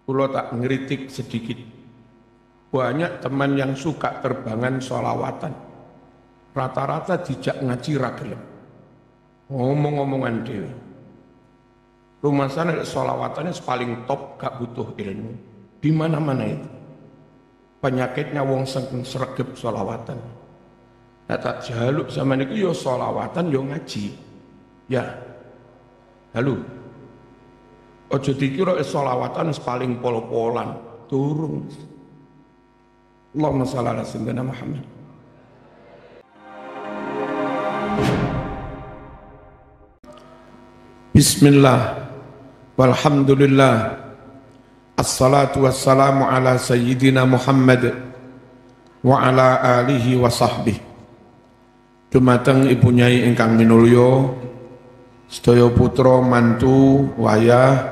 Kulo tak ngeritik sedikit. Banyak teman yang suka terbangan sholawatan. Rata-rata dijak ngaji ragelem. Ngomong-ngomongan dewi. Rumah sana sholawatannya paling top, gak butuh ilmu. Di mana-mana itu. Penyakitnya wong sregep sholawatan. Nah, tak jaluk sama niku yo sholawatan yo ngaji. Ya. Halo. Ojo dikira sholawatan paling pol-polan. Turun. Allahumma shalli ala sayyidina Muhammad. Bismillah. Walhamdulillah. Assalatu wassalamu ala sayyidina Muhammad wa ala alihi wa sahbihi. Dumateng Ibu Nyai ingkang minulya, sedaya putra mantu wayah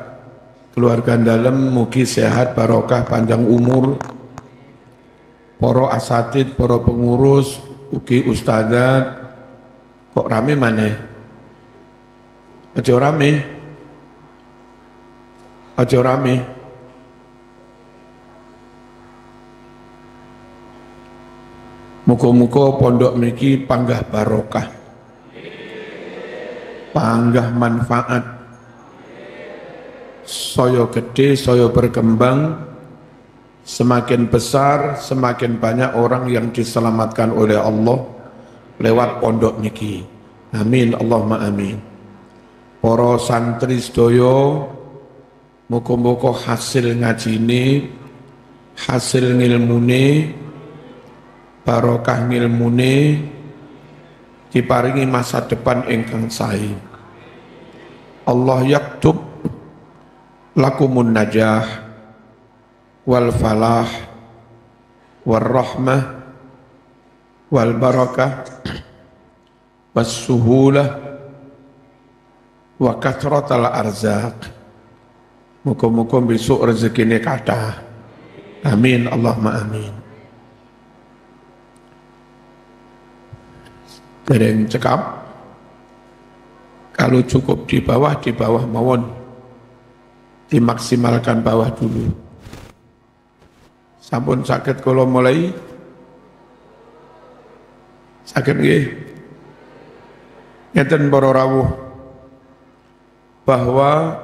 keluarga dalem mugi sehat barokah panjang umur, para asatid, para pengurus, ugi ustadzat. Kok rame maneh? Aja rame. Aja rame. Muga-muga pondok niki panggah barokah, panggah manfaat, saya gede, saya berkembang, semakin besar, semakin banyak orang yang diselamatkan oleh Allah lewat pondok niki. Amin, Allahumma amin. Para santri sedaya, muga-muga hasil ngajine, hasil ngilmune, barokah ngilmune diparingi masa depan ingkang sae. Allah yaktub lakumun najah wal falah wal rahmah wal barakah was suhulah wa kathratal arzaq. Muga-muga besok rezekine kathah. Amin, Allahumma amin. Dereng cekap, kalau cukup di bawah mawon, dimaksimalkan bawah dulu. Sampun sakit kalau mulai, sakit nggih. Ngeten para rawuh, bahwa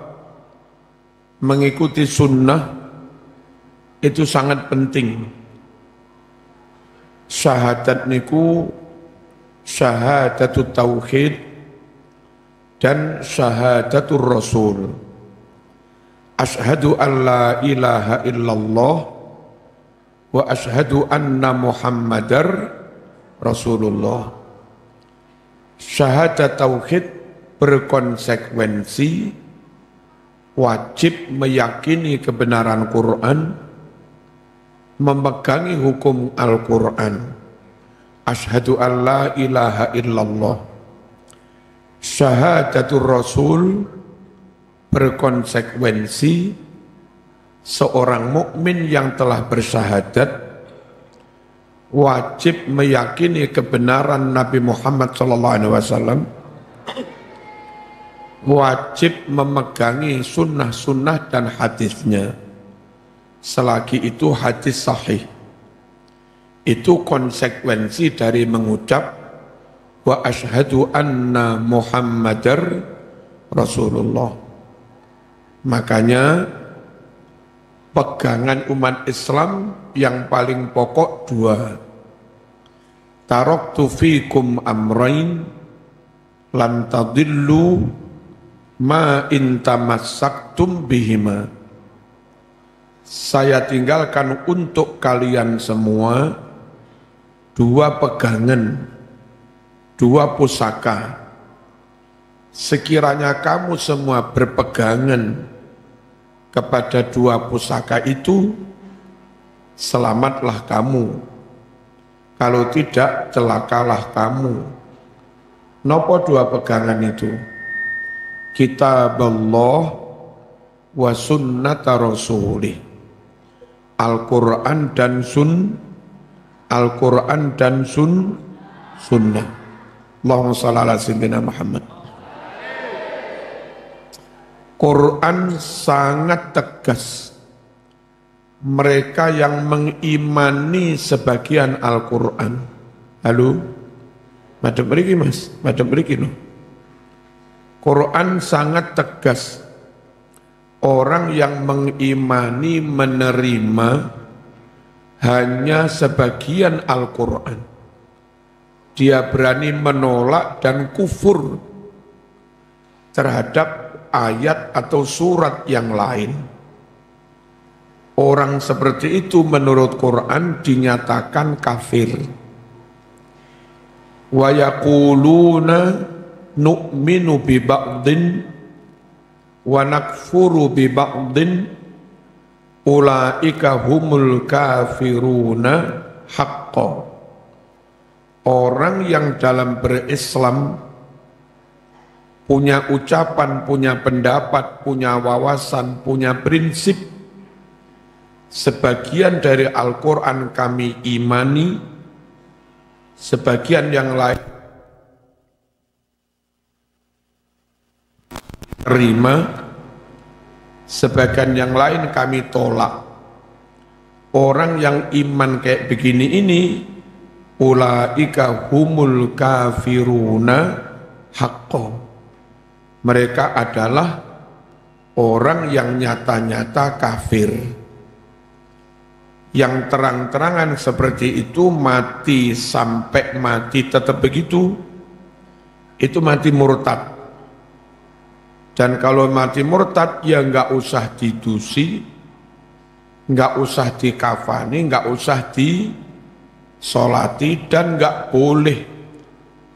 mengikuti sunnah itu sangat penting. Syahadat niku syahadatul tauhid dan syahadatul rasul. Asyhadu an la ilaha illallah wa asyhadu anna muhammadar rasulullah. Syahadat tauhid berkonsekuensi wajib meyakini kebenaran Quran, memegangi hukum Al-Quran. Asyhadu an la ilaha illallah. Syahadatul Rasul berkonsekuensi seorang mukmin yang telah bersyahadat wajib meyakini kebenaran Nabi Muhammad SAW, wajib memegangi sunnah-sunnah dan hadisnya selagi itu hadis sahih. Itu konsekuensi dari mengucap wa asyhadu anna muhammadar rasulullah. Makanya pegangan umat Islam yang paling pokok dua. Taraktu fikum amrain lan tadillu ma in tamassaktum bihima. Saya tinggalkan untuk kalian semua dua pegangan, dua pusaka. Sekiranya kamu semua berpegangan kepada dua pusaka itu, selamatlah kamu. Kalau tidak, celakalah kamu. Nopo dua pegangan itu? Kitab Allah wa sunnata rasulih. Al-Quran dan Al-Quran dan sunnah. Allahumma shalli ala sayyidina Muhammad. Quran sangat tegas mereka yang mengimani sebagian Al-Quran. Halo, madem mriki Mas, madem mriki no. Quran sangat tegas. Orang yang mengimani menerima hanya sebagian Al-Quran. Dia berani menolak dan kufur terhadap ayat atau surat yang lain. Orang seperti itu menurut Quran dinyatakan kafir. Wa yaquluna nu'minu bi ba'din wa nakfuru bi ba'din ulaika humul kafiruna haqqan. Orang yang dalam berislam punya ucapan, punya pendapat, punya wawasan, punya prinsip. Sebagian dari Al-Quran kami imani, sebagian yang lain terima, sebagian yang lain kami tolak. Orang yang iman kayak begini ini, ulaika humul kafiruna haqqan. Mereka adalah orang yang nyata-nyata kafir. Yang terang-terangan seperti itu mati sampai mati tetap begitu, itu mati murtad. Dan kalau mati murtad ya nggak usah didusi, nggak usah dikafani, nggak usah disolati, dan nggak boleh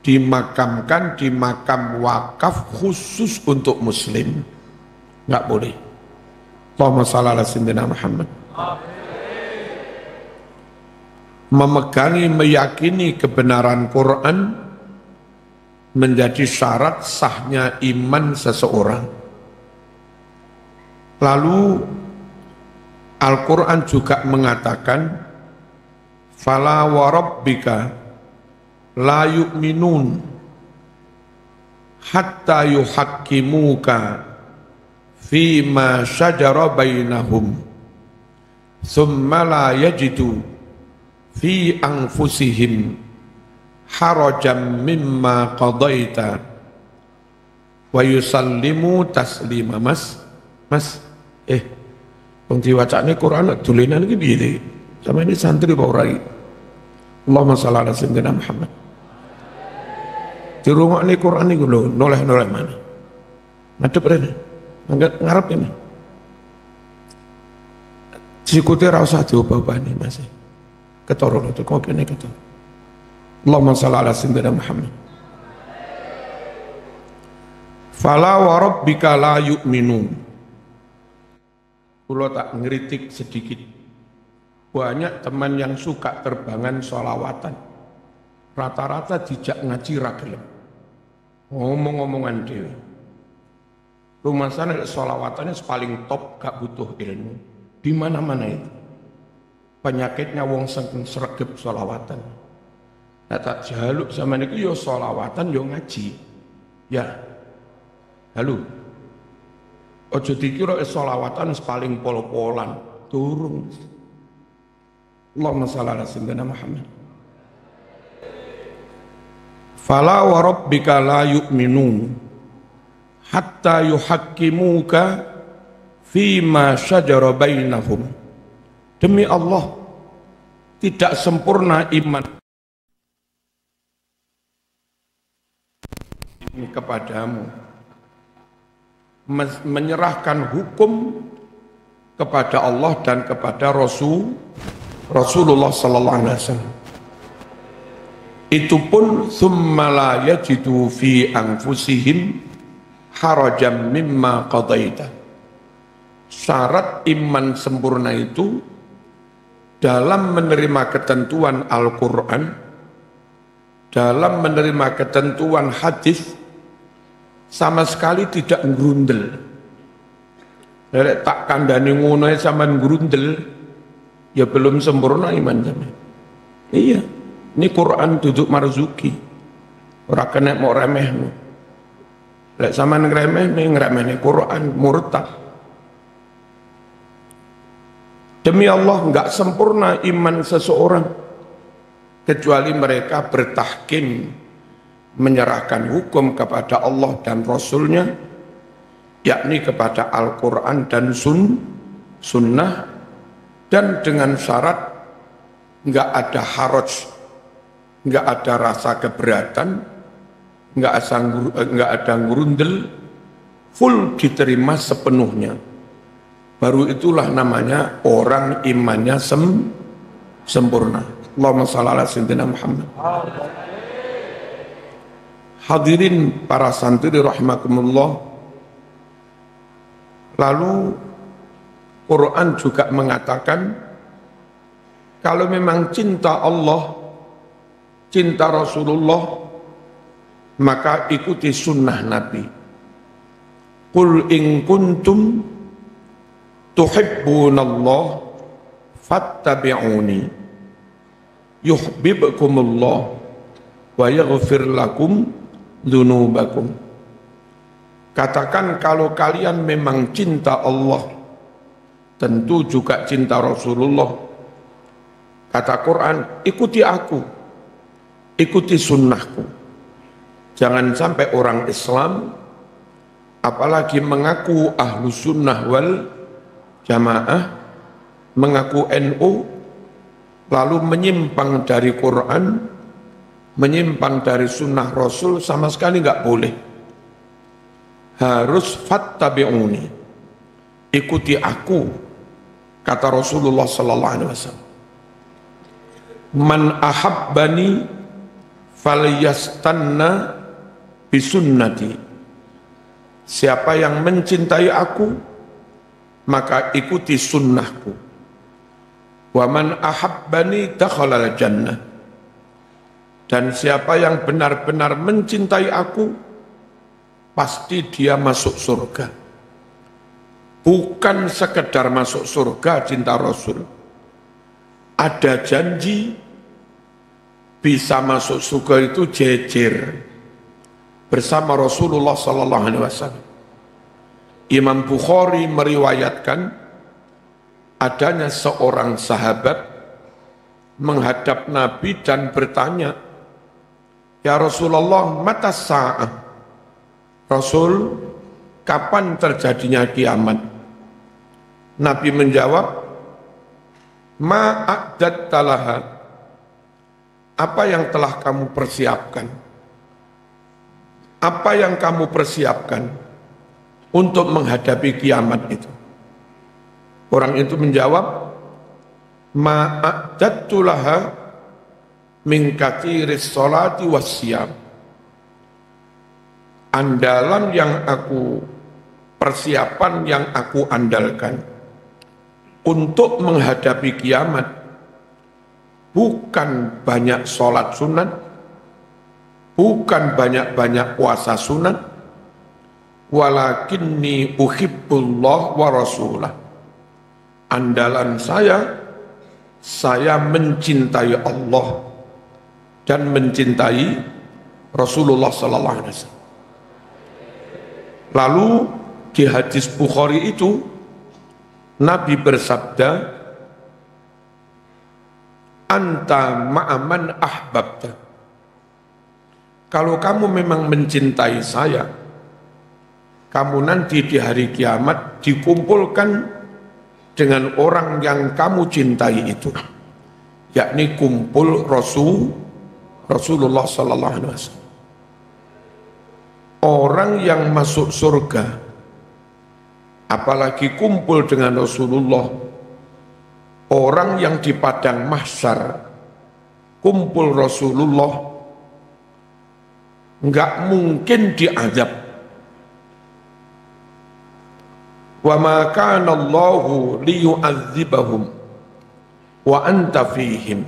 dimakamkan di makam wakaf khusus untuk muslim, nggak boleh. Allahumma shalli ala sayyidina Muhammad. Memegangi, meyakini kebenaran Quran menjadi syarat sahnya iman seseorang. Lalu Al-Quran juga mengatakan, fala wa rabbika la yu'minun hatta yuhakkimuka fima syajara bainahum thumma la yajidu fi anfusihim harajam mimma qadaita wa yusallimu taslima. Mas wong diwacane Quran dulinan iki piye? Sama ini santri apa ora iki? Allahumma shalli ala sayyidina Muhammad. Di rumah ini Quran ini lho, noleh-noleh mana? Ngadep rene. Ngarep ini. Sikute ra usah diobah-obani Mas. Ketoro itu kok kene ketoro. Allahumma shalli ala sayyidina Muhammad. Fala wa rabbika la yu'minun. Kula tak ngeritik sedikit. Banyak teman yang suka terbangan sholawatan. Rata-rata dijak ngaji ra gelem. Ngomong-ngomongan dhewe. Rumah sana sholawatannya paling top, gak butuh ilmu. Di mana-mana itu. Penyakitnya wong sregep sholawatan. Nah tak jaluk sama niku yo sholawatan yo ngaji. Ya. Halo. Ojo dikira sholawatan paling pol-polan. Durung. Allahumma shalli ala sayyidina Muhammad. Fala wa rabbika la yu'minun hatta yuhakkimuka fima syajara bainahum. Demi Allah, tidak sempurna iman ini kepadamu, menyerahkan hukum kepada Allah dan kepada Rasulullah sallallahu alaihi wasallam. Itu pun summa la yajidu fi anfusihim harajam mimma qadaita. Syarat iman sempurna itu dalam menerima ketentuan Al-Quran, dalam menerima ketentuan hadis, sama sekali tidak ngerundel. Lek tak kandani ngono sampean ngerundel, ya belum sempurna iman sampean. Iya, ini Quran duduk marzuki. Ora kena mau remehno. Lek sampean ngremehne Quran murtad. Demi Allah enggak sempurna iman seseorang kecuali mereka bertahkim menyerahkan hukum kepada Allah dan Rasulnya, yakni kepada Al-Quran dan Sunnah, dan dengan syarat enggak ada haraj, enggak ada rasa keberatan, enggak ada ngurundel, full diterima sepenuhnya. Baru itulah namanya orang imannya sempurna. Allahumma shalli ala sayyidina Muhammad. Hadirin para santri rahimakumullah. Lalu Quran juga mengatakan kalau memang cinta Allah, cinta Rasulullah, maka ikuti sunnah Nabi. Qul in kuntum tuhibbunallah fattabi'uni yuhibbukumullah wa yaghfir lakum dzunubakum. Katakan kalau kalian memang cinta Allah, tentu juga cinta Rasulullah. Kata Quran, ikuti aku, ikuti sunnahku. Jangan sampai orang Islam, apalagi mengaku ahlu sunnah wal jamaah, mengaku NU, lalu menyimpang dari Quran, menyimpang dari sunnah Rasul, sama sekali nggak boleh. Harus fattabi'uni, ikuti aku, kata Rasulullah sallallahu alaihi wasallam. Man ahabbani falyastanna bisunnati. Siapa yang mencintai aku, maka ikuti sunnahku. Wa man ahabbani dakhalal jannah. Dan siapa yang benar-benar mencintai aku, pasti dia masuk surga. Bukan sekedar masuk surga cinta Rasul. Ada janji bisa masuk surga itu jejer bersama Rasulullah sallallahu alaihi wasallam. Imam Bukhari meriwayatkan adanya seorang sahabat menghadap Nabi dan bertanya, "Ya Rasulullah, mata sa'ah?" Rasul, kapan terjadinya kiamat? Nabi menjawab, "Ma a'dattalaha." Apa yang telah kamu persiapkan? Apa yang kamu persiapkan untuk menghadapi kiamat itu? Orang itu menjawab, "Ma'adattu laha min katsiris sholati wassiyam." Andalan yang aku persiapan yang aku andalkan untuk menghadapi kiamat bukan banyak sholat sunat, bukan banyak-banyak puasa sunat, walakinni uhibbullah wa rasulah. Andalan saya mencintai Allah dan mencintai Rasulullah sallallahu alaihi wasallam. Lalu di hadis Bukhari itu Nabi bersabda, "Anta ma'aman ahbabta." Kalau kamu memang mencintai saya, kamu nanti di hari kiamat dikumpulkan dengan orang yang kamu cintai itu, yakni kumpul Rasulullah sallallahu alaihi wasallam. Orang yang masuk surga, apalagi kumpul dengan Rasulullah, orang yang di padang mahsyar kumpul Rasulullah, enggak mungkin diazab. Wa ma kana Allahu liyu'adzibahum wa anta fihim.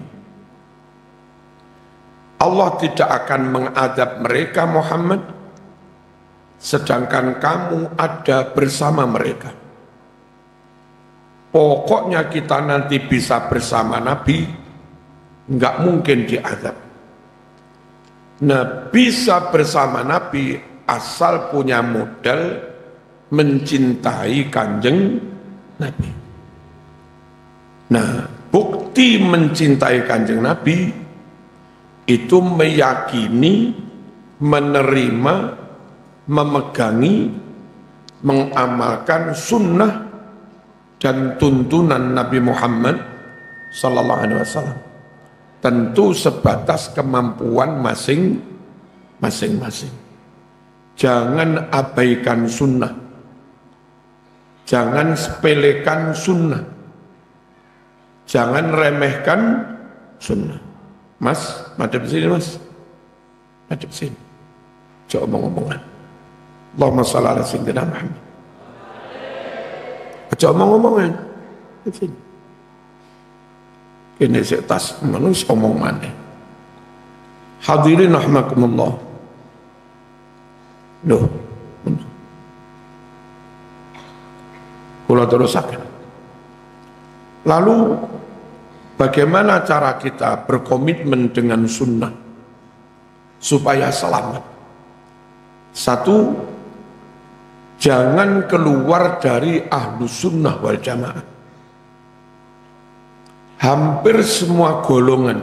Allah tidak akan mengadab mereka Muhammad sedangkan kamu ada bersama mereka. Pokoknya kita nanti bisa bersama Nabi, enggak mungkin diazab. Nah, bisa bersama Nabi asal punya modal mencintai kanjeng Nabi. Nah, bukti mencintai Kanjeng Nabi itu meyakini, menerima, memegangi, mengamalkan sunnah dan tuntunan Nabi Muhammad sallallahu alaihi wasallam. Tentu sebatas kemampuan masing-masing. Jangan abaikan sunnah. Jangan sepelekan sunnah. Jangan remehkan sunnah. Mas, madep sini mas. Madep sini. Coba omong-omongan. Allahumma shalli ala sayyidina Muhammad. Coba omong-omongan. Sini. Ini saya tas manusia omong mana. Hadirin rahmakumullah. Loh. Kula terusaken. Lalu bagaimana cara kita berkomitmen dengan sunnah supaya selamat? Satu, jangan keluar dari ahlus sunnah wal jamaah. Hampir semua golongan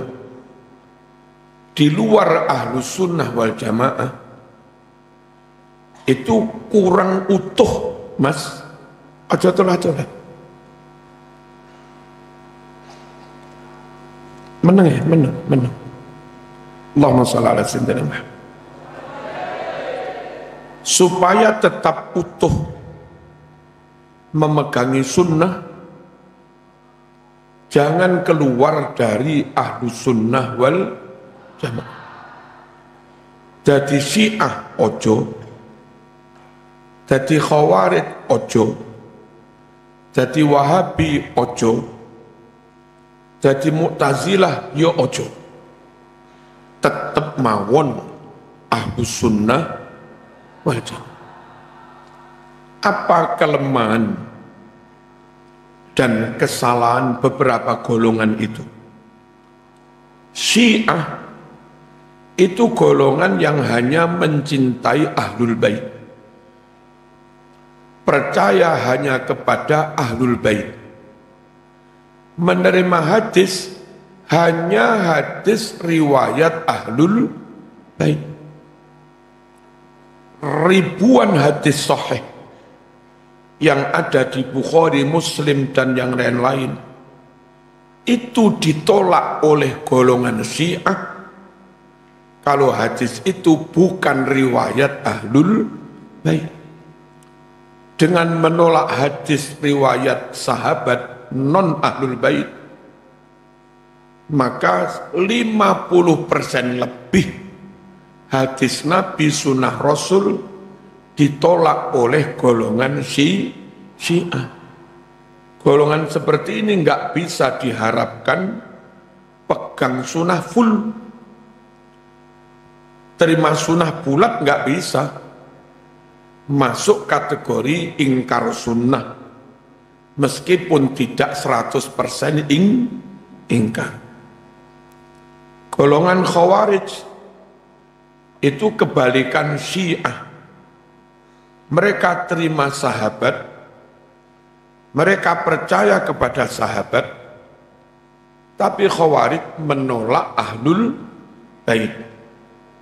di luar ahlus sunnah wal jamaah itu kurang utuh, mas. Aja telah. Menang ya, menang. Allahumma shalli ala sayyidina Muhammad. Supaya tetap utuh memegangi sunnah, jangan keluar dari ahlus sunnah wal jamaah. Jadi Syiah ojo, jadi Khawarij ojo, jadi Wahabi ojo, jadi Mu'tazilah yo ojo. Tetap mawon ahlus sunnah wal jamaah. Apa kelemahan dan kesalahan beberapa golongan itu? Syiah itu golongan yang hanya mencintai ahlul bait, percaya hanya kepada ahlul bait, menerima hadis hanya hadis riwayat ahlul bait. Ribuan hadis sahih yang ada di Bukhari, Muslim, dan yang lain-lain itu ditolak oleh golongan Syiah kalau hadis itu bukan riwayat ahlul bait. Dengan menolak hadis riwayat sahabat non ahlul bait, maka 50% lebih hadis Nabi sunnah Rasul ditolak oleh golongan Syiah. Golongan seperti ini nggak bisa diharapkan pegang sunnah full. Terima sunnah bulat nggak bisa. Masuk kategori ingkar sunnah. Meskipun tidak 100% ingkar. Golongan Khawarij itu kebalikan Syiah. Mereka terima sahabat, mereka percaya kepada sahabat, tapi Khawarij menolak ahlul bait,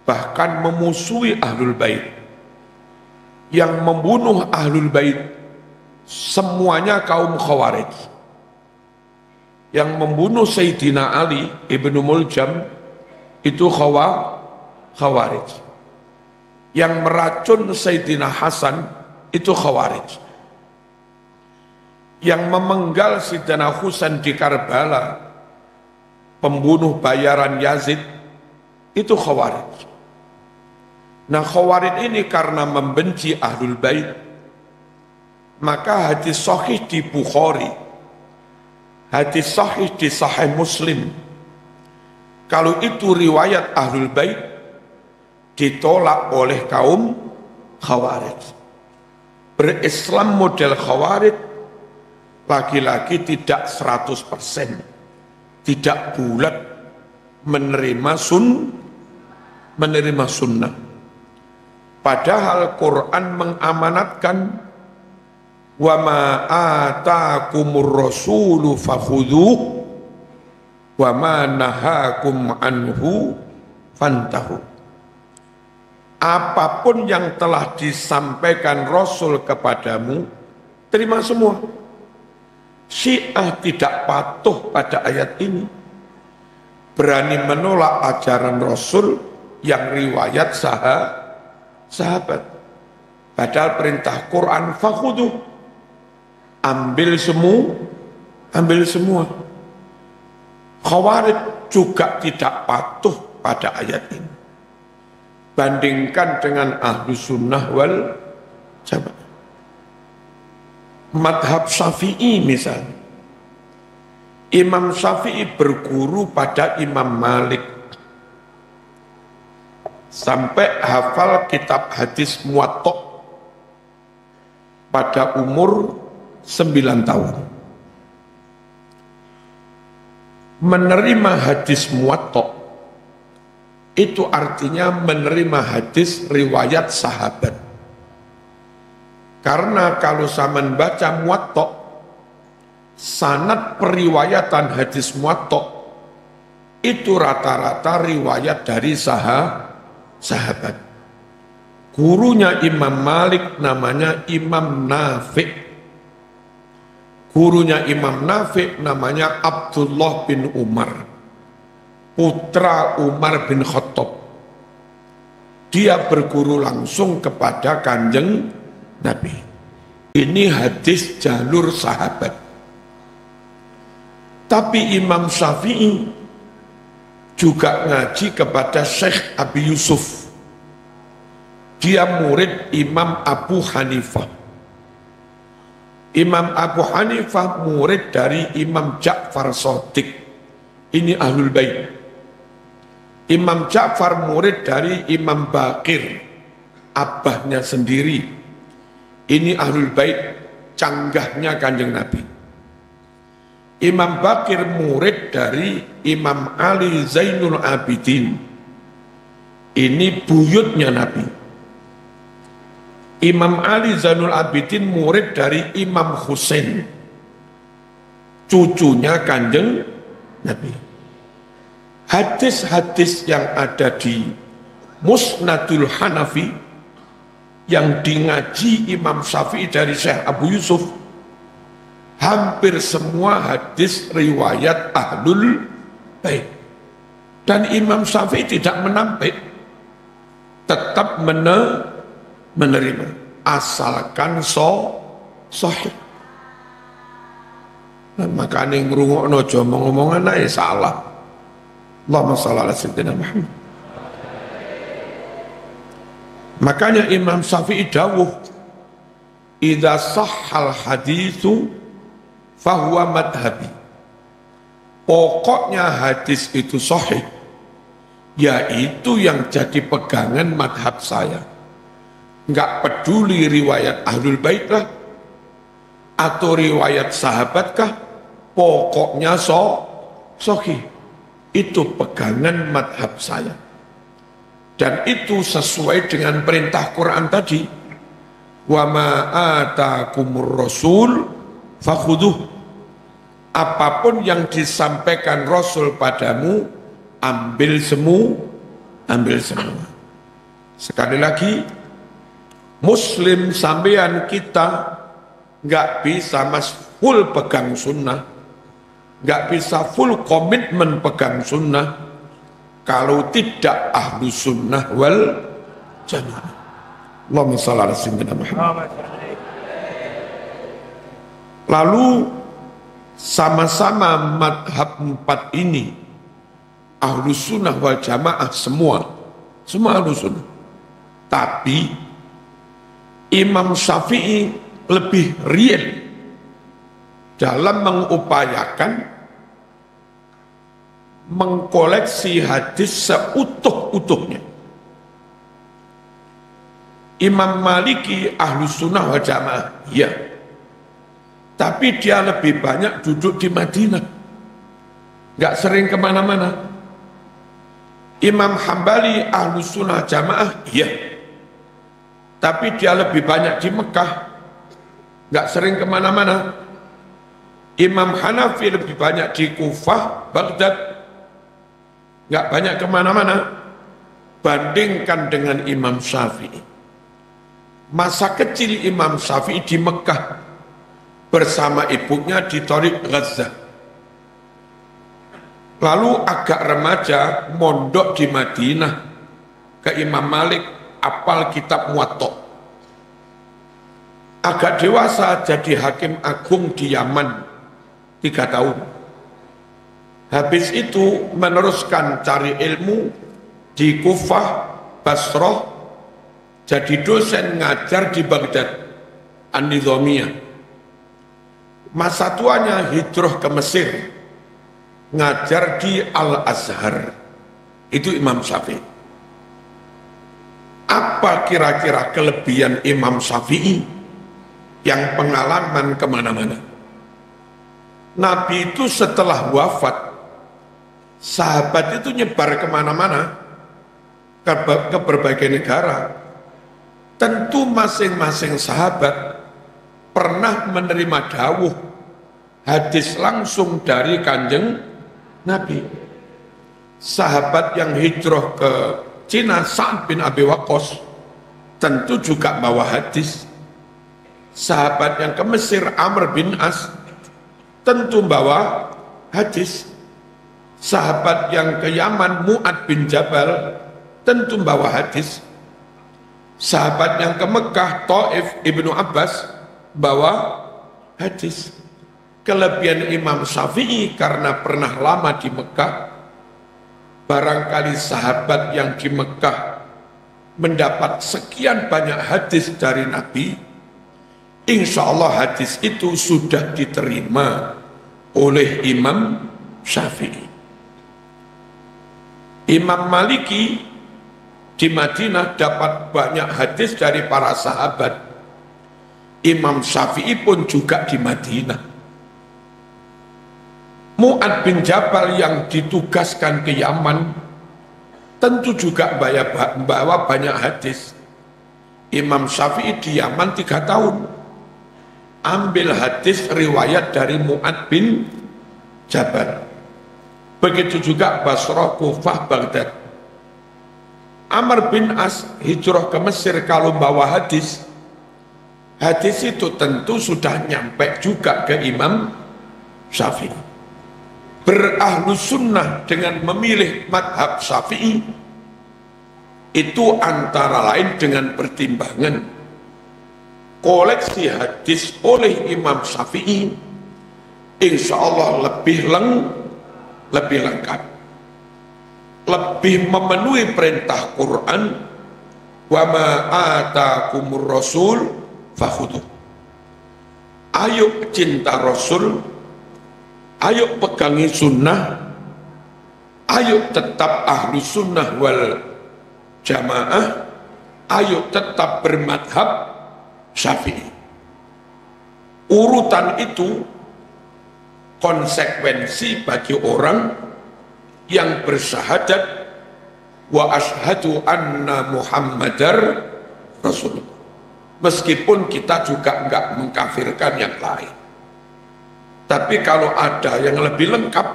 bahkan memusuhi ahlul bait. Yang membunuh ahlul bait semuanya kaum Khawarij. Yang membunuh Sayyidina Ali ibnu Muljam itu Khawarij. Yang meracun Sayyidina Hasan itu Khawarij. Yang memenggal Sayyidina Husain di Karbala, pembunuh bayaran Yazid, itu Khawarij. Nah, Khawarij ini karena membenci ahlul bait, maka hadis sahih di Bukhari, hadis sahih di Sahih Muslim, kalau itu riwayat ahlul bait, ditolak oleh kaum Khawarij. Berislam model Khawarij lagi-lagi tidak 100%, tidak bulat menerima sunnah. Padahal Quran mengamanatkan wa ma atakumur rasulu fakhudhuh wa ma nahakum anhu fantahu. Apapun yang telah disampaikan Rasul kepadamu, terima semua. Syiah tidak patuh pada ayat ini, berani menolak ajaran Rasul yang riwayat sahabat. Padahal perintah Quran fakhudhuh, ambil semua. Khawarij juga tidak patuh pada ayat ini. Bandingkan dengan ahlu sunnah wal jamaah. Madhab Syafi'i misalnya, Imam Syafi'i berguru pada Imam Malik sampai hafal kitab hadis Muwatta pada umur 9 tahun. Menerima hadis Muwatta itu artinya menerima hadis riwayat sahabat. Karena kalau saya membaca Muwatta, sanad periwayatan hadis Muwatta itu rata-rata riwayat dari sahabat. Gurunya Imam Malik namanya Imam Nafi'. Gurunya Imam Nafi' namanya Abdullah bin Umar, putra Umar bin Khattab. Dia berguru langsung kepada Kanjeng Nabi. Ini hadis jalur sahabat. Tapi Imam Syafi'i juga ngaji kepada Syekh Abi Yusuf. Dia murid Imam Abu Hanifah. Imam Abu Hanifah murid dari Imam Ja'far Shadiq. Ini Ahlul Bait. Imam Ja'far murid dari Imam Baqir, abahnya sendiri. Ini Ahlul Bait, canggahnya Kanjeng Nabi. Imam Baqir murid dari Imam Ali Zainul Abidin. Ini buyutnya Nabi. Imam Ali Zainul Abidin murid dari Imam Husain, cucunya Kanjeng Nabi. Hadis-hadis yang ada di Musnadul Hanafi yang dingaji Imam Syafi'i dari Syekh Abu Yusuf, hampir semua hadis riwayat Ahlul Bait. Dan Imam Syafi'i tidak menampik, tetap menerima asalkan sahih. Nah, makanya ngrungokno aja ngomong ae salah. Allahumma shalli ala sayyidina Muhammad. Makanya Imam Syafi'i dawuh, idza sahhal haditsu fahuwa madhabi. Pokoknya hadis itu sahih, yaitu yang jadi pegangan madhab saya. Enggak peduli riwayat Ahlul Bait lah atau riwayat sahabat kah, pokoknya sahih. Itu pegangan madhab saya. Dan itu sesuai dengan perintah Quran tadi. Wa ma atakumur rasul fakhudhuh. Apapun yang disampaikan Rasul padamu, ambil semua. Sekali lagi, Muslim sampean kita nggak bisa full pegang sunnah, nggak bisa full komitmen pegang sunnah kalau tidak ahlu sunnah wal jamaah. Allahumma shalli ala sayyidina Muhammad. Lalu sama-sama madhab 4 ini ahlu sunnah wal jamaah semua ahlu sunnah. Tapi Imam Syafi'i lebih real dalam mengupayakan mengkoleksi hadis seutuh-utuhnya. Imam Maliki ahlu sunnah wal jamaah, ya. Tapi dia lebih banyak duduk di Madinah, nggak sering kemana-mana. Imam Hambali ahlu sunnah jamaah, ya. Tapi dia lebih banyak di Mekah, nggak sering kemana-mana. Imam Hanafi lebih banyak di Kufah, Baghdad, nggak banyak kemana-mana. Bandingkan dengan Imam Syafi'i. Masa kecil Imam Syafi'i di Mekah bersama ibunya di Thariq Gaza. Lalu agak remaja mondok di Madinah ke Imam Malik, apal kitab Muwatta. Agak dewasa jadi hakim agung di Yaman 3 tahun. Habis itu meneruskan cari ilmu di Kufah, Basrah, jadi dosen ngajar di Baghdad, An-Nizamiyah. Masa tuanya hijrah ke Mesir, ngajar di Al-Azhar. Itu Imam Syafi'i. Apa kira-kira kelebihan Imam Syafi'i yang pengalaman kemana-mana? Nabi itu setelah wafat, sahabat itu nyebar kemana-mana, ke berbagai negara. Tentu masing-masing sahabat pernah menerima dawuh hadis langsung dari Kanjeng Nabi. Sahabat yang hijrah ke Cina, Sa'ad bin Abi Waqqas, tentu juga bawa hadis. Sahabat yang ke Mesir, Amr bin As, tentu bawa hadis. Sahabat yang ke Yaman, Mu'ad bin Jabal, tentu bawa hadis. Sahabat yang ke Mekah, Taif, Ibnu Abbas, bawa hadis. Kelebihan Imam Syafi'i karena pernah lama di Mekah, barangkali sahabat yang di Mekah mendapat sekian banyak hadis dari Nabi, insya Allah hadis itu sudah diterima oleh Imam Syafi'i. Imam Maliki di Madinah dapat banyak hadis dari para sahabat. Imam Syafi'i pun juga di Madinah. Mu'ad bin Jabal yang ditugaskan ke Yaman tentu juga bawa banyak hadis. Imam Syafi'i di Yaman 3 tahun ambil hadis riwayat dari Mu'ad bin Jabal. Begitu juga Basrah, Kufah, Baghdad. Amr bin As hijrah ke Mesir kalau bawa hadis, hadis itu tentu sudah nyampe juga ke Imam Syafi'i. Berahlu sunnah dengan memilih madhab Syafi'i itu antara lain dengan pertimbangan koleksi hadis oleh Imam Syafi'i insya Allah lebih lengkap, lebih memenuhi perintah Quran, wa ma atakumur rasul fakhudhu. Ayo cinta Rasul, ayo pegangi sunnah, ayo tetap ahlu sunnah wal jamaah, ayo tetap bermadhab Syafi'i. Urutan itu konsekuensi bagi orang yang bersyahadat wa ashhadu anna Muhammadar Rasulullah. Meskipun kita juga enggak mengkafirkan yang lain. Tapi kalau ada yang lebih lengkap,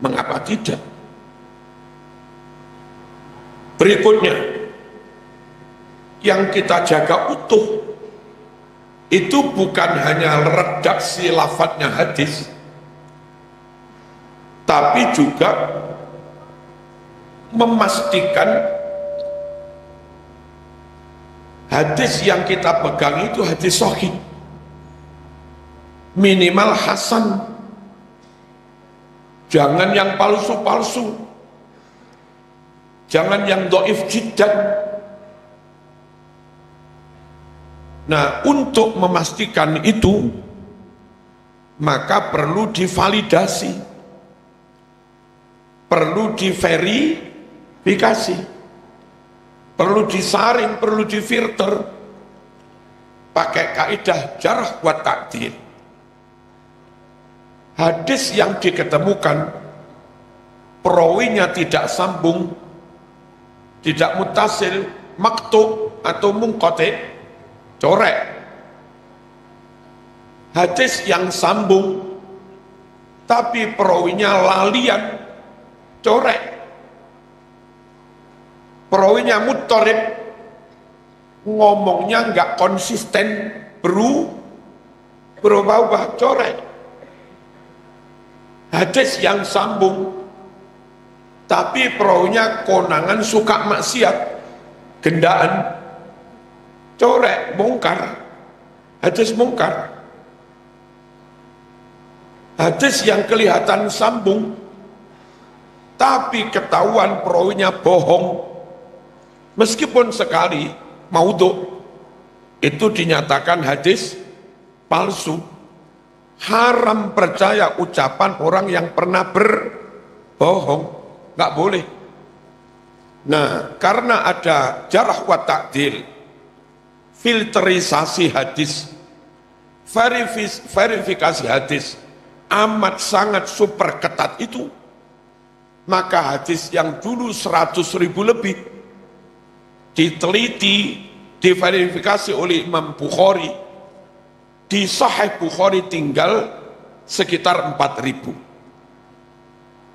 mengapa tidak? Berikutnya, yang kita jaga utuh, itu bukan hanya redaksi lafadznya hadis, tapi juga memastikan hadis yang kita pegang itu hadis sahih, minimal hasan, jangan yang palsu-palsu, jangan yang dhaif jiddan. Nah, untuk memastikan itu maka perlu divalidasi, perlu diverifikasi, perlu disaring, perlu difilter pakai kaidah jarh wa ta'dil. Hadis yang diketemukan perawinya tidak sambung, tidak mutasil, maktu atau munqati, corek, Hadis yang sambung, tapi perawinya lalian, corek. Perawinya muttarib, ngomongnya nggak konsisten, berubah-ubah, corek. Hadis yang sambung, tapi perawinya konangan suka maksiat, gendaan, corek, bongkar. Hadis mungkar. Hadis yang kelihatan sambung, tapi ketahuan perawinya bohong, meskipun sekali maudhu, itu dinyatakan hadis palsu. Haram percaya ucapan orang yang pernah berbohong, nggak boleh. Nah, karena ada jarh wa ta'dil, filterisasi hadis, verifikasi hadis amat sangat super ketat itu, maka hadis yang dulu 100.000 lebih diteliti, diverifikasi oleh Imam Bukhari, di Sahih Bukhari tinggal sekitar 4.000,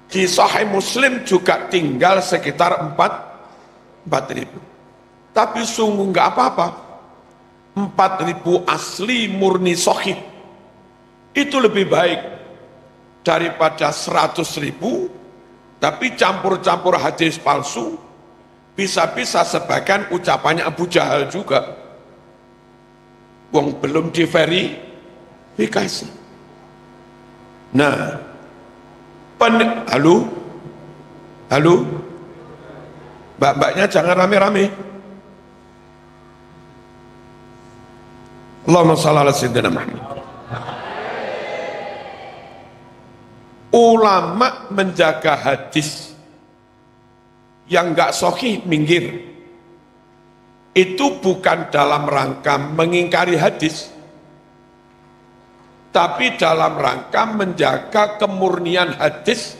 di Sahih Muslim juga tinggal sekitar 4.000. Tapi sungguh nggak apa-apa, 4.000 asli murni sahih itu lebih baik daripada 100.000 tapi campur-campur hadis palsu, bisa-bisa sebagian ucapannya Abu Jahal juga, wong belum diverifikasi. Nah, halo, mbak-mbaknya jangan rame-rame. Allahumma shalli ala sayyidina Muhammad. Ulama menjaga hadis yang enggak sahih minggir, itu bukan dalam rangka mengingkari hadis, tapi dalam rangka menjaga kemurnian hadis,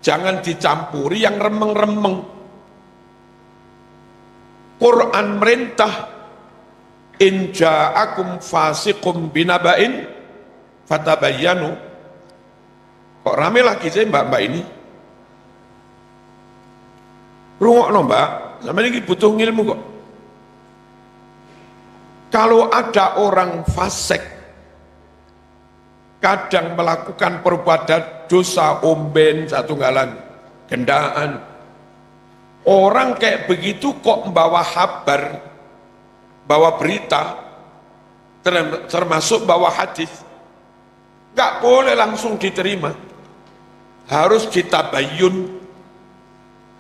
jangan dicampuri yang remeng-remeng. Quran merintah, in ja'akum fasiqum binaba'in fatabayyanu. Kok rame lagi sih mbak-mbak ini? Rungokno mbak, sama ini butuh ilmu kok. Kalau ada orang fasik, kadang melakukan perbuatan dosa, omben, satunggalan, gendaan, orang kayak begitu kok membawa kabar, bawa berita, termasuk bawa hadis, nggak boleh langsung diterima. Harus ditabayun,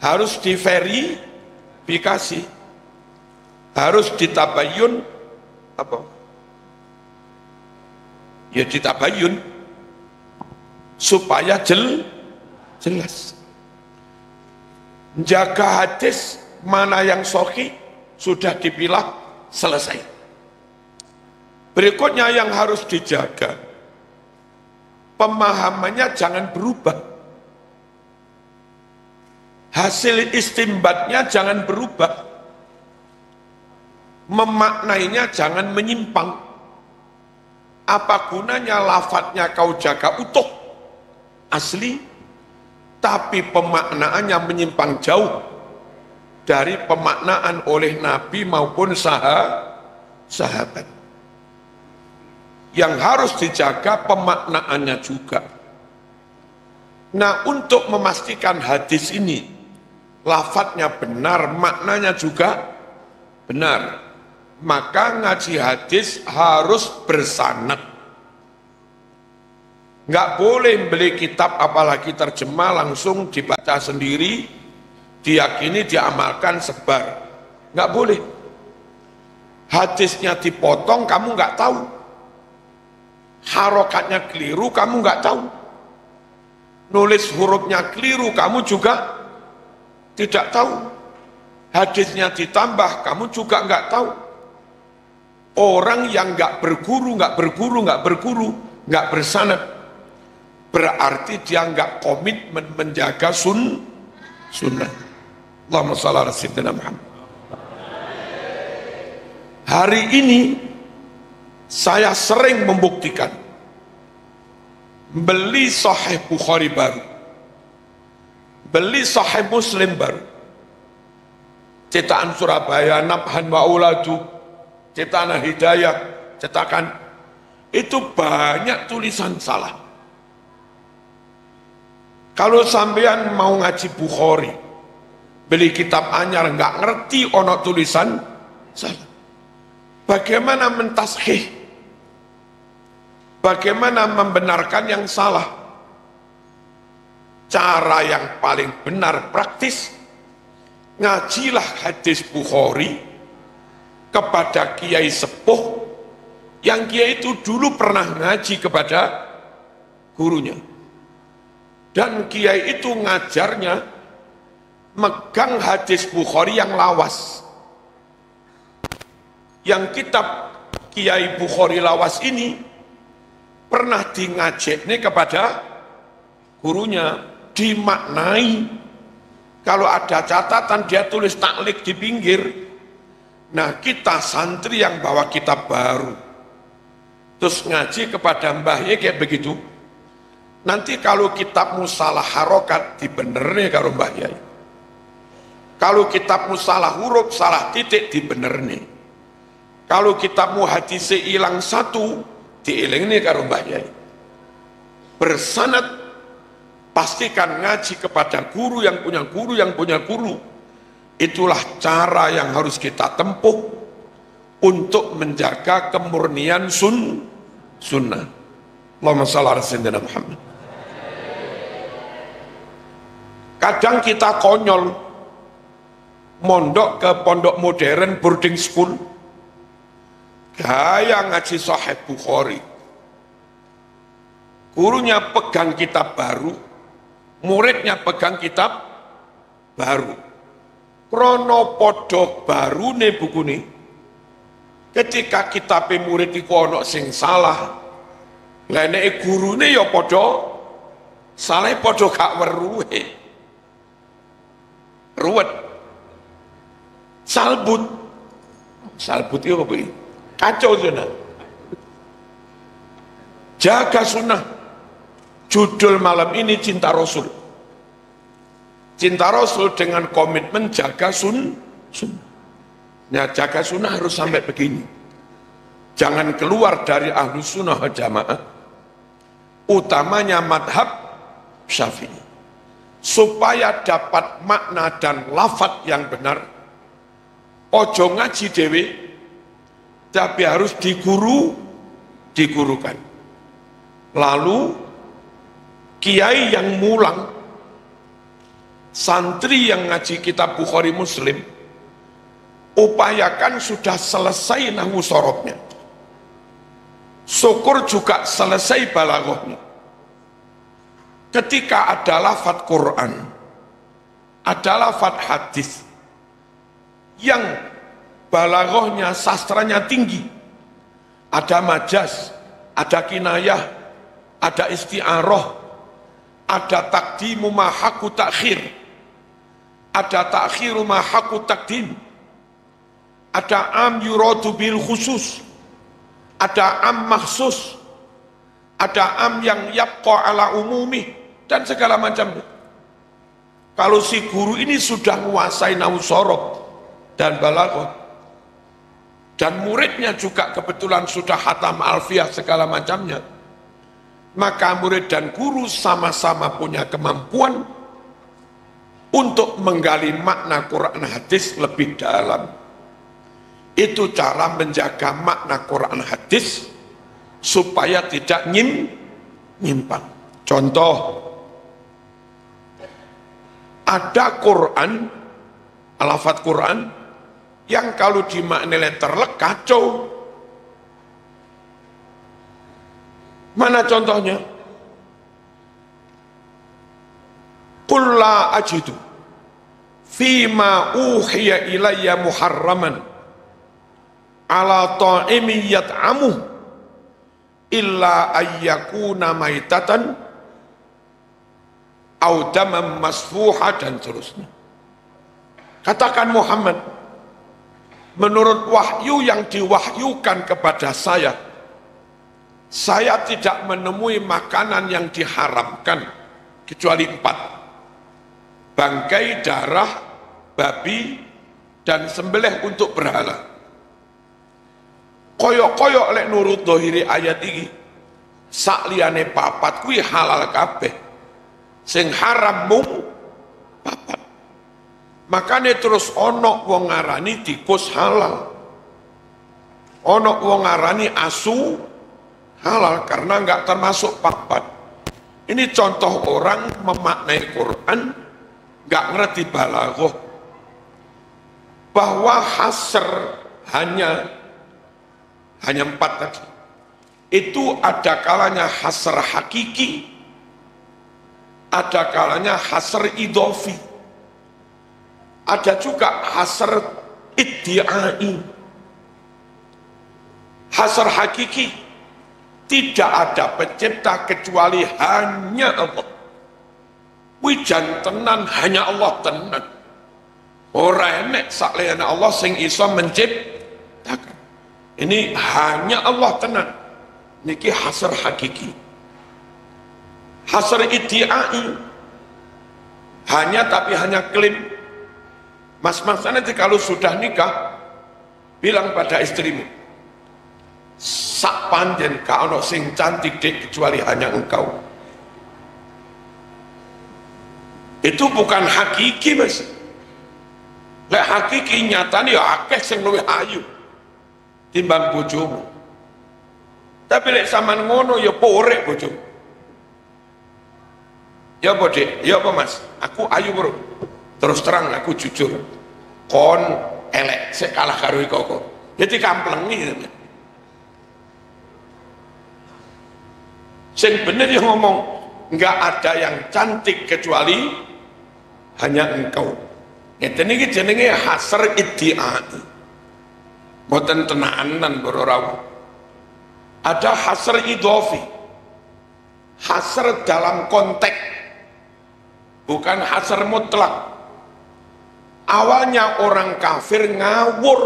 harus diverifikasi, harus ditabayun apa? Ya ditabayun supaya jelas. Jaga hadis mana yang sahih sudah dipilah, selesai. Berikutnya yang harus dijaga, pemahamannya jangan berubah. Hasil istimbatnya jangan berubah, memaknainya jangan menyimpang. Apa gunanya lafadznya kau jaga utuh, asli, tapi pemaknaannya menyimpang jauh dari pemaknaan oleh Nabi maupun sahabat. Yang harus dijaga pemaknaannya juga. Nah, untuk memastikan hadis ini lafadznya benar, maknanya juga benar, maka ngaji hadis harus bersanad. Nggak boleh beli kitab apalagi terjemah langsung dibaca sendiri, diyakini, diamalkan, sebar. Nggak boleh. Hadisnya dipotong, kamu nggak tahu. Harokatnya keliru, kamu nggak tahu. Nulis hurufnya keliru, kamu juga tidak tahu. Hadisnya ditambah, kamu juga nggak tahu. Orang yang nggak berguru, nggak bersanad, berarti dia nggak komitmen menjaga sunnah. Allahumma shalli ala sayyidina Muhammad. Hari ini Saya sering membuktikan beli Sahih Bukhari baru, beli Sahih Muslim baru, cetakan Surabaya, Nabhan wa Auladu, cetakan Hidayah, cetakan itu banyak tulisan salah. Kalau sampean mau ngaji Bukhari, beli kitab anyar nggak ngerti ono tulisan salah, bagaimana mentashih? Bagaimana membenarkan yang salah? Cara yang paling benar praktis, ngajilah hadis Bukhari kepada kiai sepuh yang kiai itu dulu pernah ngaji kepada gurunya, dan kiai itu ngajarnya megang hadis Bukhari yang lawas. Yang kitab Kiai Bukhari lawas ini pernah ngajekne kepada gurunya, dimaknai. Kalau ada catatan dia tulis taklik di pinggir. Nah, kita santri yang bawa kitab baru terus ngaji kepada mbahnya kayak begitu, nanti kalau kitabmu salah harokat dibenernya karo mbahnya, kalau kitabmu salah huruf salah titik dibenernya, kalau kitabmu hadisnya hilang satu dielingnya karo mbahnya. Bersanad, pastikan ngaji kepada guru yang punya guru yang punya guru. Itulah cara yang harus kita tempuh untuk menjaga kemurnian sunnah. Allahumma shalli ala sayyidina Muhammad. Kadang kita konyol mondok ke pondok modern boarding school, gaya ngaji Sahih Bukhari, gurunya pegang kitab baru, muridnya pegang kitab baru, krono podok baru nih buku nih. Ketika kitabnya murid iku ono sing salah, lene gurune ya podo salah, podo gak weruhe, ruwet, salbut itu apa ini? Kacau sunnah. Jaga sunnah. Judul malam ini Cinta Rasul. Cinta Rasul dengan komitmen jaga sunnah. Nah, jaga sunnah harus sampai begini. Jangan keluar dari ahlu sunnah wal jamaah, utamanya madhab Syafi'i. Supaya dapat makna dan lafaz yang benar, ojo ngaji dewe, tapi harus digurukan. Lalu kiai yang mulang, santri yang ngaji kitab Bukhari Muslim, upayakan sudah selesai nahwu sorobnya, syukur juga selesai balaghahnya. Ketika ada lafaz Quran, ada lafaz hadis yang balaghahnya, sastranya tinggi, ada majas, ada kinayah, ada isti'arah, ada taqdimu ma haqqu ta'khir, ada ta'khiru ma haqqu taqdim, ada am yuradu bil khusus, ada am makhsus, ada am yang yabqa ala umumi, dan segala macam. Kalau si guru ini sudah menguasai nahwu sorob dan balaghah, dan muridnya juga kebetulan sudah khatam alfiyah segala macamnya, maka murid dan guru sama-sama punya kemampuan untuk menggali makna Quran hadis lebih dalam. Itu cara menjaga makna Quran hadis supaya tidak nyimpang. Contoh, ada Quran, lafaz Quran yang kalau dimaknai letterlek kacau. Mana contohnya? Qul la ajidu fima uhiya ilayya muharraman ala ta'imi yat'amuh illa ayyakuna maitatan au damam masfuha, dan seterusnya. Katakan Muhammad, menurut wahyu yang diwahyukan kepada saya, Saya tidak menemui makanan yang diharamkan kecuali 4. Bangkai, darah, babi, dan sembelih untuk berhala. Koyok-koyok lek nurut dohiri ayat ini, sakliyane papat kuwi halal kabeh. Sing haram mung papat. Makanya terus ono wong ngarani tikus halal. Ono wong ngarani asu halal karena enggak termasuk papat. Ini contoh orang memaknai Quran enggak ngerti balaghah. Bahwa hasr hanya 4 tadi. Itu ada kalanya hasr hakiki, ada kalanya hasr idhofi, ada juga hasr iddi'ai. Hasr hakiki, tidak ada pencipta kecuali hanya Allah. Wijan tenan hanya Allah tenan. Ora enek sakliyane Allah sing iso menciptakan. Ini hanya Allah tenan. Niki hasr hakiki. Hasr iddi'ai, hanya tapi hanya klaim. Mas-mas nanti kalau sudah nikah, bilang pada istrimu, sak panjen ka ono sing cantik dek kecuali hanya engkau. Itu bukan hakiki, Mas. Lek hakiki nyatane ya akeh sing luwih ayu timbang bojomu. Tapi lek sampean ngono ya porek bojomu. Ya apa Dek? Ya apa Mas? Aku ayu bro. Terus terang aku jujur. Kon elek sik kalah karo kok. Jadi kamplengi. Sing bener yang ngomong, enggak ada yang cantik kecuali hanya engkau. Ngeten iki jenenge hasr iddi'ai. Mboten tenanan boro. Ada hasr idhofi. Hasr dalam konteks, bukan hasr mutlak. Awalnya orang kafir ngawur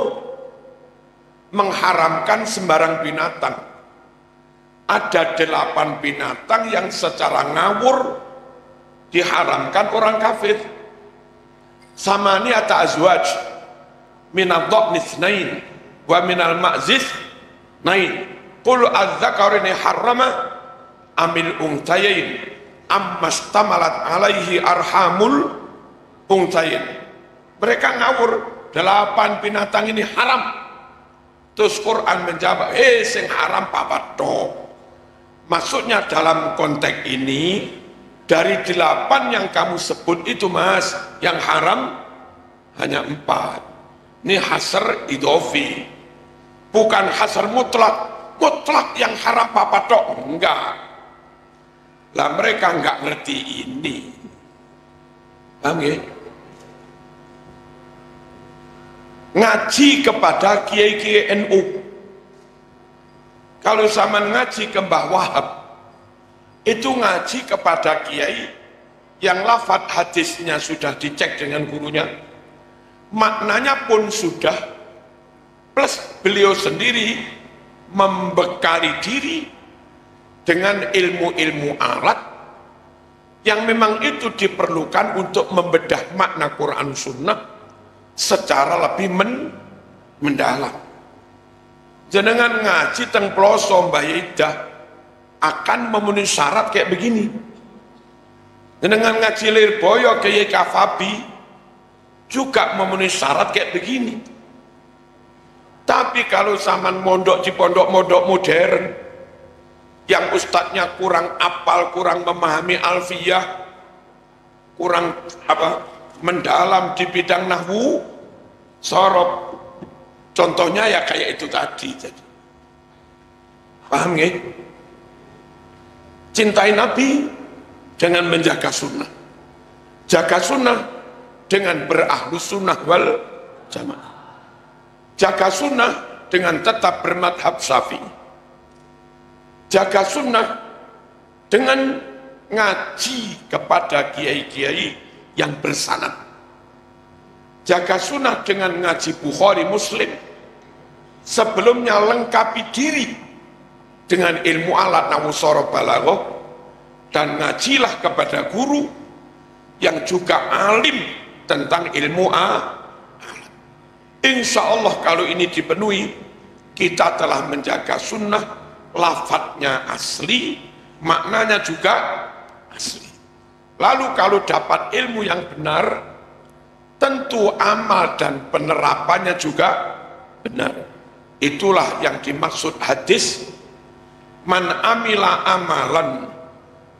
mengharamkan sembarang binatang. Ada 8 binatang yang secara ngawur diharamkan orang kafir. Samaniyata azwaj minad dha'ni itsnain wa minal ma'ziz nain. Qul adz-dzakarini harrama amil unthayain ammastamalat alaihi arhamul unthayain. Mereka ngawur, 8 binatang ini haram. Terus Quran menjawab, sing haram papat tok. Maksudnya dalam konteks ini, dari 8 yang kamu sebut itu Mas, yang haram hanya 4. Ini hasr idhofi, bukan hasr mutlak. Mutlak yang haram papat tok, enggak. Lah mereka enggak ngerti ini. Paham ya? Ngaji kepada kiai-kiai NU. Kalau zaman ngaji ke Mbah Wahab, itu ngaji kepada kiai yang lafadz hadisnya sudah dicek dengan gurunya, maknanya pun sudah, plus beliau sendiri membekali diri dengan ilmu-ilmu alat yang memang itu diperlukan untuk membedah makna Quran Sunnah secara lebih mendalam. Jenengan ngaji teng ploso Mbah Idah akan memenuhi syarat kayak begini. Jenengan ngaji Lirboyo Kiai Kafabi juga memenuhi syarat kayak begini. Tapi kalau zaman mondok di pondok-mondok modern yang ustadznya kurang apal, kurang memahami alfiyah, kurang mendalam di bidang nahwu, sorob, contohnya ya kayak itu tadi. Paham ya? Cintai Nabi dengan menjaga sunnah, jaga sunnah dengan berahlus sunnah wal jamaah, jaga sunnah dengan tetap bermadhab Syafi'i, jaga sunnah dengan ngaji kepada kiai-kiai yang bersanad, jaga sunnah dengan ngaji Bukhari Muslim, sebelumnya lengkapi diri dengan ilmu alat nawusara balaghah, dan ngajilah kepada guru yang juga alim tentang ilmu alat. Insya Allah kalau ini dipenuhi, kita telah menjaga sunnah, lafadznya asli, maknanya juga asli. Lalu kalau dapat ilmu yang benar, tentu amal dan penerapannya juga benar. Itulah yang dimaksud hadis, man amila amalan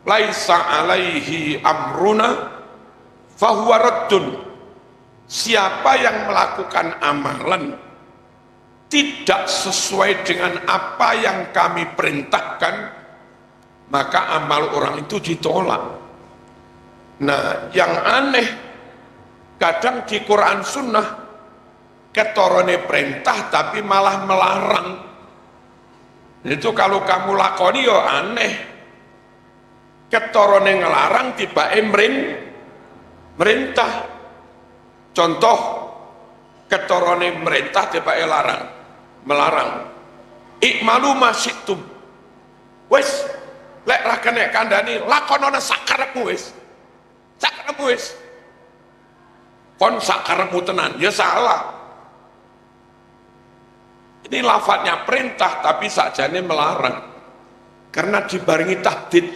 laisa alaihi amruna fahuwa raddun. Siapa yang melakukan amalan tidak sesuai dengan apa yang kami perintahkan, maka amal orang itu ditolak. Nah, yang aneh, kadang di Quran Sunnah ketorone perintah tapi malah melarang. Itu kalau kamu lakoni ya aneh. Ketorone ngelarang tiba merintah. Contoh, ketorone merintah tiba melarang. Ikmalu masyitum. Wes, lek ra kena kandhani lakonana sakarepmu wis. Sakarepmu wis. Kon sakarepmu tenan, ya salah. Ini lafadznya perintah tapi sakjane melarang. Karena dibarengi tahdid.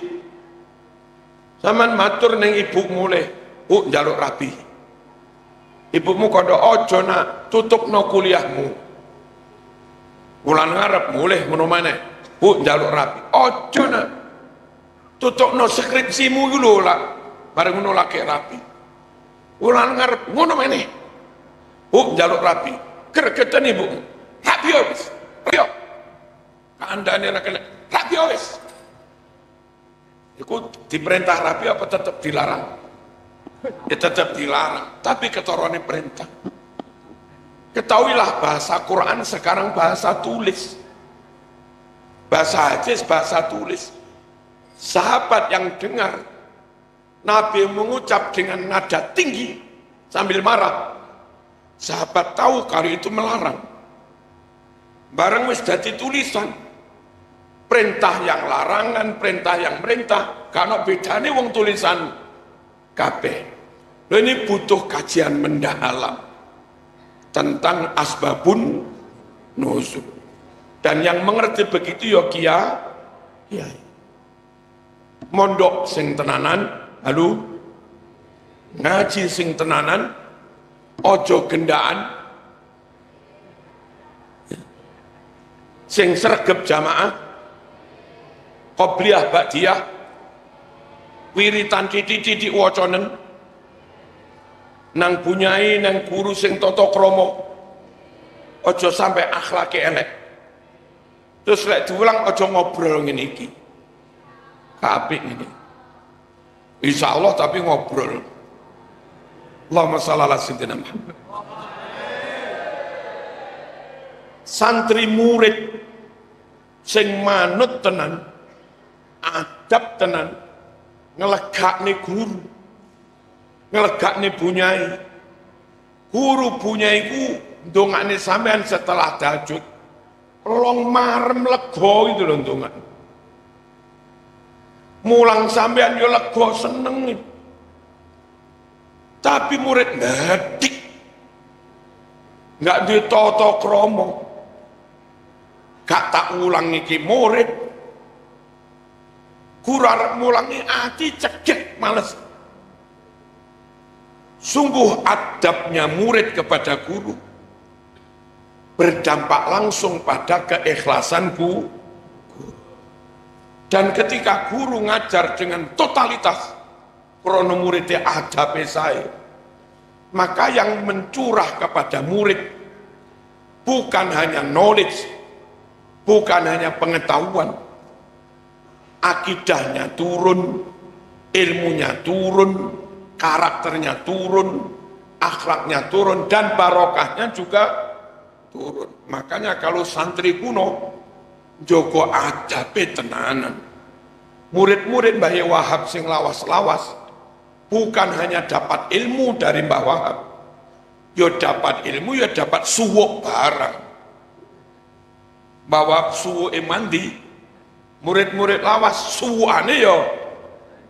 Saman matur ning ibumu le, "Bu, njaluk rabi." Ibumu kondo ojo nak tutupno kuliahmu. Wulan ngarep mulih ngono maneh. Bu, njaluk rabi. Ojo nak tutupno skripsimu iku lho lah. Bareng ngono lagi rabi. Wulan ngarep ngono maneh. Bu, njaluk rabi. Gregeten ibumu. Rabi wis. Ayo. Kandhane ra kena. Rabi wis. Iku diperintah rabi apa tetap dilarang? Ya tetap dilarang, tapi ketorone perintah. Ketahuilah bahasa Quran sekarang bahasa tulis. Bahasa hadis, bahasa tulis. Sahabat yang dengar Nabi mengucap dengan nada tinggi sambil marah, sahabat tahu kalau itu melarang. Barang wis dadi tulisan. Perintah yang larangan, perintah yang merintah, karena bedanya wong tulisan kabeh. Ini butuh kajian mendalam tentang asbabun nuzul. Dan yang mengerti begitu ya kiai. Mondok sing tenanan, lalu ngaji sing tenanan, ojo gendaan, sing sregep jamaah, qobliyah ba'diyah, wiritan titik-titik waconen, nang bunyai nang guru sing tata krama, ojo sampai akhlake elek. Terus lek diulang ojo ngobrol ngene iki. Apik ini. Insyaallah tapi ngobrol. Allahumma shalli ala sayyidina Muhammad. Santri murid sing manut tenan, adab tenan, ngelegakne guru, ngelegakne bunyai. Guru bunyaiku ndongakne sampean setelah tahajud, long marem lega itu lho ndongan. Mulang sampean yo lega seneng. Tapi murid ngadik, nggak duwe tata krama. Gak tak ulang iki murid. Guru arep mulangi ati cegek males. Sungguh adabnya murid kepada guru berdampak langsung pada keikhlasan guru. Dan ketika guru ngajar dengan totalitas, krono muridnya adabe sae, maka yang mencurah kepada murid bukan hanya knowledge, bukan hanya pengetahuan, akidahnya turun, ilmunya turun, karakternya turun, akhlaknya turun, dan barokahnya juga turun. Makanya kalau santri kuno Joko adabe tenanan. Murid-murid Mbah Wahab sing lawas-lawas bukan hanya dapat ilmu dari Mbah Wahab, yo dapat ilmu, yo dapat suwuk barang. Bahwa suwuk mandi Murid-murid lawas suwane ya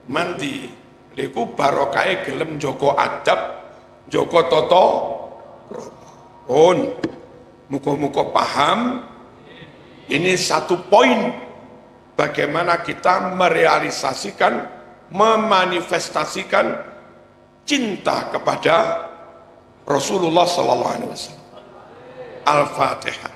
mandi. Niku barokahe gelem joko adab, joko tata krama. Muga-muga paham. Ini satu poin bagaimana kita merealisasikan, memanifestasikan cinta kepada Rasulullah sallallahu alaihi wasallam. Al-Fatihah.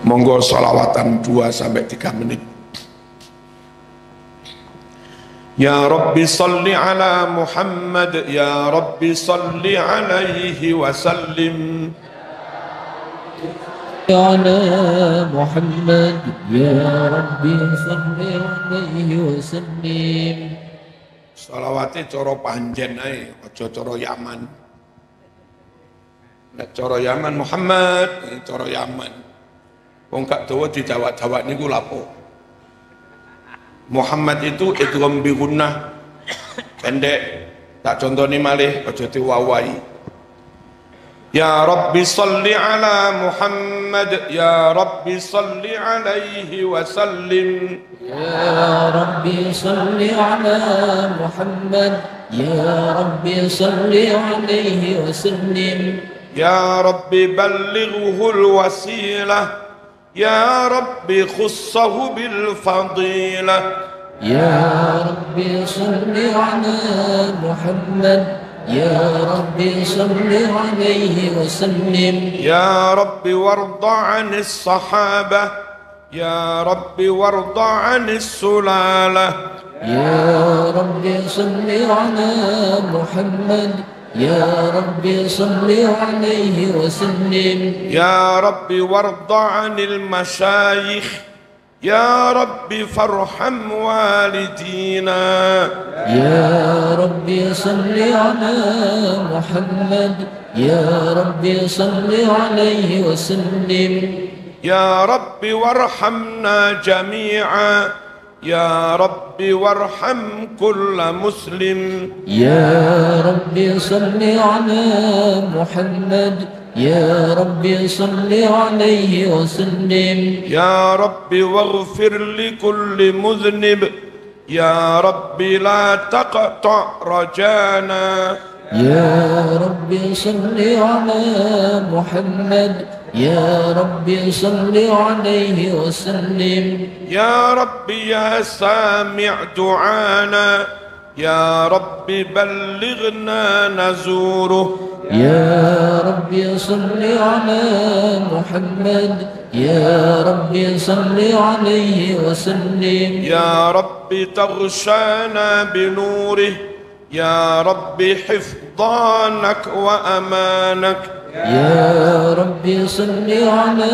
Monggo salawatan 2 sampai 3 menit. Ya Rabbi salli ala Muhammad, Ya Rabbi salli alaihi wa sallim. على محمد يا ربي صل عليه وسلم. Salawate cara panjen ae, aja cara Yaman. Nek cara Yaman Muhammad, cara Yaman. Wong gak dawa dijawab-jawab niku lapo. Muhammad itu idgham bi gunnah pendek. Tak contoni malih aja diwawai. Ya Rabbi salli ala Muhammad, Ya Rabbi salli alaihi wa sallim. يا ربي صل على محمد يا ربي صل عليه وسلم. يا ربي بلغه الوسيلة يا ربي خصه بالفضيلة. يا ربي صل على محمد يا ربي صل عليه وسلم. يا ربي وارض عن الصحابة يا ربي وارض عن السلالة. يا ربي صل على محمد يا ربي صل عليه وسلم. يا ربي وارض عن المشايخ يا ربي فارحم والدينا. يا ربي صل على محمد يا ربي صل عليه وسلم. يا ربي وارحمنا جميعا يا ربي وارحم كل مسلم. يا ربي صل على محمد يا ربي صل عليه وسلم. يا ربي واغفر لكل مذنب يا ربي لا تقطع رجانا. يا ربي صل على محمد يا ربي صل عليه وسلم. يا ربي يا سامع دعانا يا ربي بلغنا نزوره. يا ربي صل على محمد يا ربي صل عليه وسلم. يا ربي تغشانا بنوره يا ربي حفظانك وأمانك. يا ربي صل على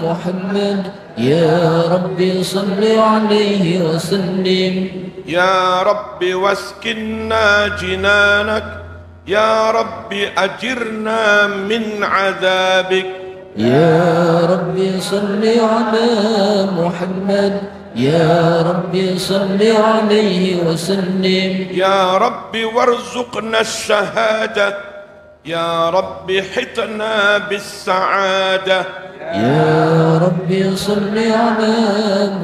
محمد يا ربي صل عليه وسلم. يا ربي واسكننا جنانك يا ربي أجرنا من عذابك. يا ربي صل على محمد يا ربي صل عليه وسلم. يا ربي وارزقنا الشهادة يا ربي حطنا بالسعادة. يا ربي صل على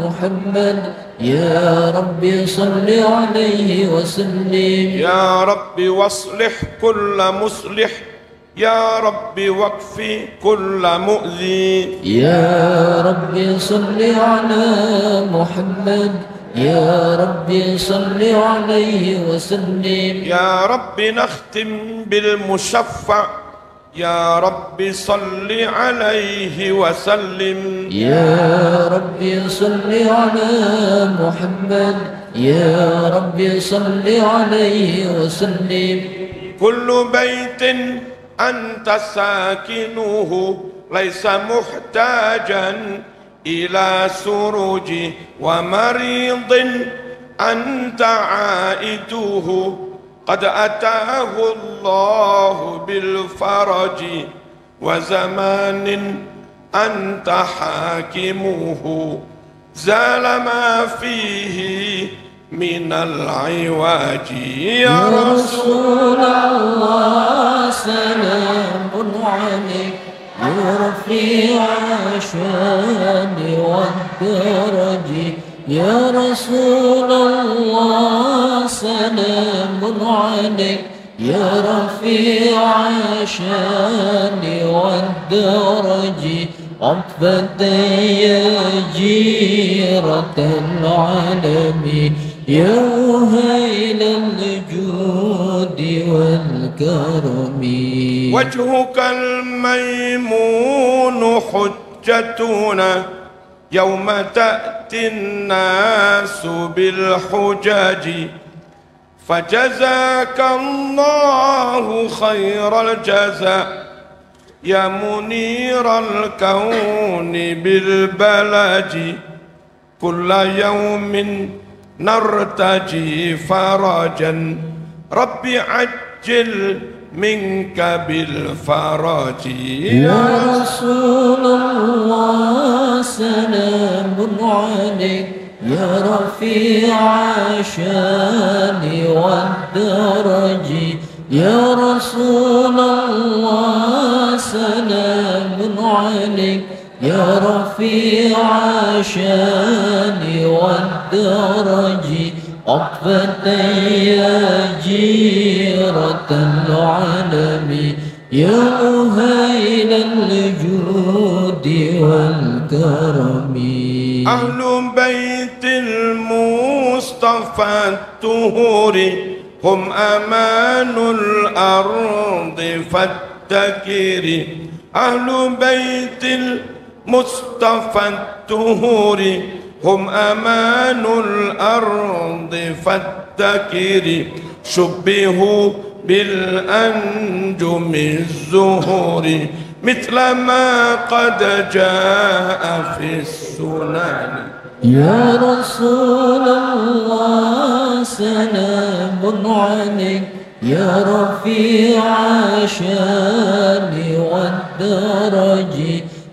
محمد يا ربي صل عليه وسلم. يا ربي واصلح كل مصلح يا ربي واكفي كل مؤذي. يا ربي صل على محمد يا ربي صل عليه وسلم. يا ربي نختم بالمشفع يا ربي صل عليه وسلم. يا ربي صل على محمد يا ربي صل عليه وسلم. كل بيت أنت ساكنه ليس محتاجا إلى سروج ومريض أنت عائده قد أتاه الله بالفرج وزمان أنت حاكمه زال ما فيه من العواج يا رسول الله سلام عليك يا رفيع الشان والدرج يا رسول الله سلام عليك يا رفيع الشان والدرج عطفة يا جيرة العالم يا هيل الجود والكرم وجهك الميمون حجتنا يوم تأتي الناس بالحجج فجزاك الله خير الجزاء يا منير الكون بالبلج كل يوم نرتجي فرجا ربي عجل منك بالفرج يا رسول الله سلام عليك يا رفيع الشان والدرج يا رسول الله سلام عليك يا رفيع الشان والدرج عطفة يا جيرة العالم يا مهيل الجود والكرم أهل بيت المصطفى الطهور هم أمان الأرض فاتكر أهل بيت المصطفى الطهور هم أمان الأرض فاتكر شبهوا بالأنجم الزهور مثل ما قد جاء في السنن يا رسول الله سلام عليك يا رفيع الشان والدرج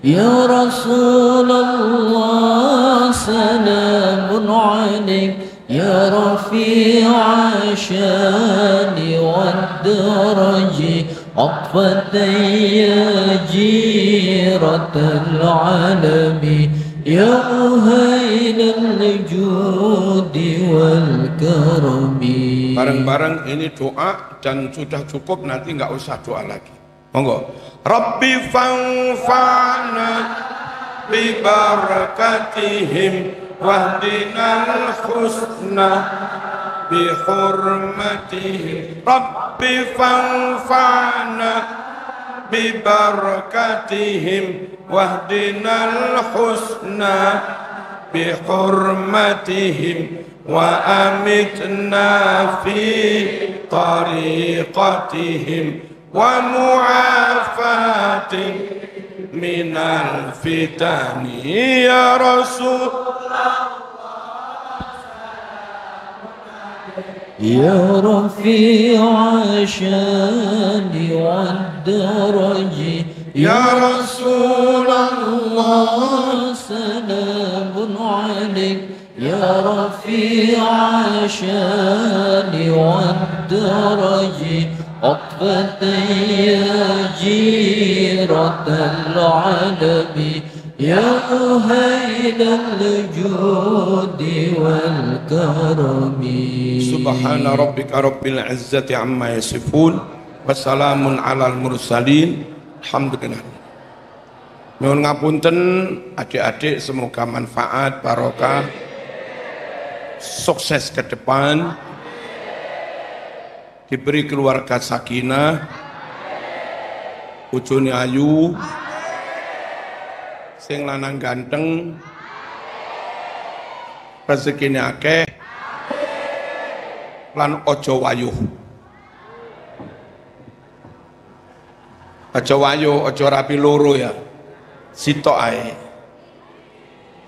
يا رسول الله سلام عليك يا رفيع الشان والدرج عطفة يا جيرة العالم يا مهيل الجود والكرم. Bareng-bareng ini doa dan sudah cukup, nanti nggak usah doa lagi. Monggo. Rabbi fanfa'na bi barakatihim wahdinal husna bi hurmatihim. Rabbi fanfa'na bi barakatihim wahdinal husna bi hurmatihim wa amitna fi tariqatihim wa mu'afatin minal fitani ya Rasul يا رفيع الشان والدرج يا رسول الله سلام عليك يا رفيع الشان والدرج عطفة يا جيرة العالم يا أهيل الجود والكرم. سبحان ربك رب العزة عما يصفون وسلام على المرسلين alhamdulillah. Nyuwun ngapunten adik-adik, semoga manfaat, barokah, sukses ke depan, diberi keluarga sakinah, bojone ayu, sing lanang ganteng, rezekine akeh, lan ojo wayuh. Ojo wayuh, ojo rapi loro ya. Sitok ae.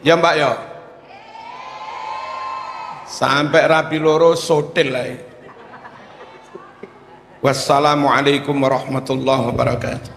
Ya Mbak ya. Sampai rapi loro sotil ae. Wassalamualaikum warahmatullahi wabarakatuh.